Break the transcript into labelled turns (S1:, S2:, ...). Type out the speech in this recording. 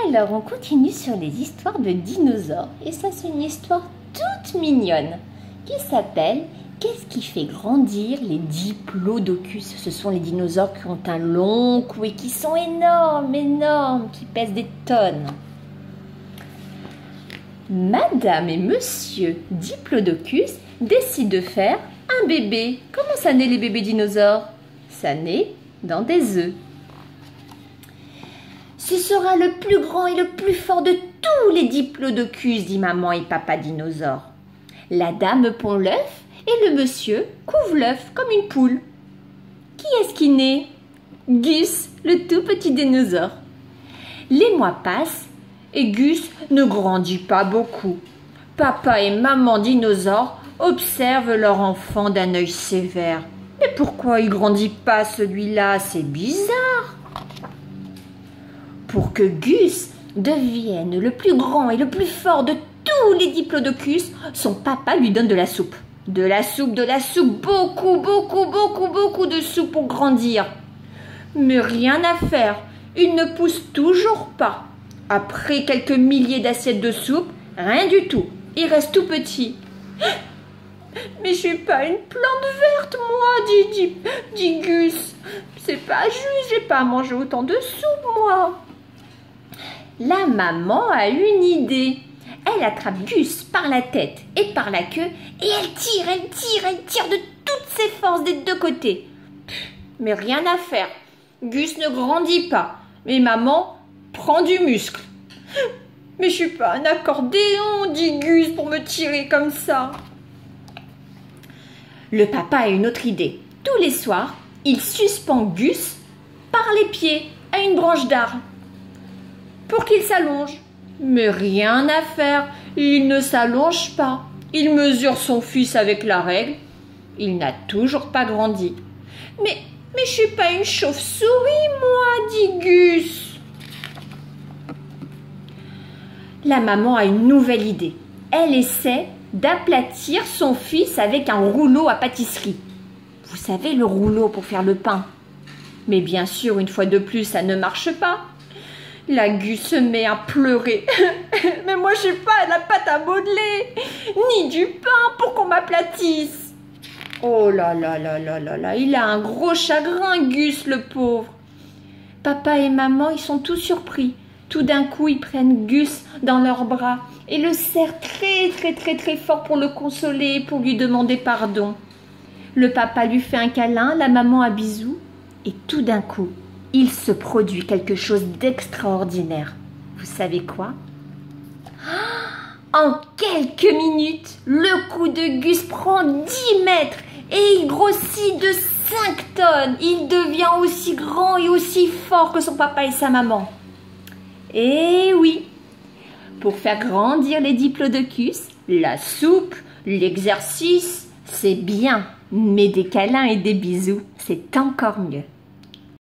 S1: Alors, on continue sur les histoires de dinosaures. Et ça, c'est une histoire toute mignonne qui s'appelle « Qu'est-ce qui fait grandir les diplodocus ?» Ce sont les dinosaures qui ont un long cou et qui sont énormes, énormes, qui pèsent des tonnes. Madame et Monsieur Diplodocus décident de faire un bébé. Comment ça naît les bébés dinosaures? Ça naît dans des œufs. Ce sera le plus grand et le plus fort de tous les diplodocus, dit maman et papa dinosaure. La dame pond l'œuf et le monsieur couvre l'œuf comme une poule. Qui est-ce qui naît? Gus, le tout petit dinosaure. Les mois passent et Gus ne grandit pas beaucoup. Papa et maman dinosaure observent leur enfant d'un œil sévère. Mais pourquoi il grandit pas celui-là? C'est bizarre. Pour que Gus devienne le plus grand et le plus fort de tous les diplodocus, son papa lui donne de la soupe. De la soupe, beaucoup, beaucoup, beaucoup, beaucoup de soupe pour grandir. Mais rien à faire, il ne pousse toujours pas. Après quelques milliers d'assiettes de soupe, rien du tout, il reste tout petit. Mais je suis pas une plante verte, moi, dit Gus. C'est pas juste, j'ai pas mangé autant de soupe, moi. La maman a une idée. Elle attrape Gus par la tête et par la queue et elle tire de toutes ses forces des deux côtés. Mais rien à faire. Gus ne grandit pas. Mais maman prend du muscle. Mais je suis pas un accordéon, dit Gus, pour me tirer comme ça. Le papa a une autre idée. Tous les soirs, il suspend Gus par les pieds à une branche d'arbre pour qu'il s'allonge. Mais rien à faire, il ne s'allonge pas. Il mesure son fils avec la règle. Il n'a toujours pas grandi. Mais je suis pas une chauve-souris, moi, dit Gus. La maman a une nouvelle idée. Elle essaie d'aplatir son fils avec un rouleau à pâtisserie. Vous savez, le rouleau pour faire le pain. Mais bien sûr, une fois de plus, ça ne marche pas. La Gus se met à pleurer. Mais moi, je n'ai pas de la pâte à modeler, ni du pain pour qu'on m'aplatisse. Oh là là là là là là, il a un gros chagrin, Gus, le pauvre. Papa et maman, ils sont tous surpris. Tout d'un coup, ils prennent Gus dans leurs bras et le serrent très fort pour le consoler, pour lui demander pardon. Le papa lui fait un câlin, la maman un bisou et tout d'un coup, il se produit quelque chose d'extraordinaire. Vous savez quoi? En quelques minutes, le cou de Gus prend 10 mètres et il grossit de 5 tonnes. Il devient aussi grand et aussi fort que son papa et sa maman. Et oui, pour faire grandir les diplodocus, la soupe, l'exercice, c'est bien. Mais des câlins et des bisous, c'est encore mieux.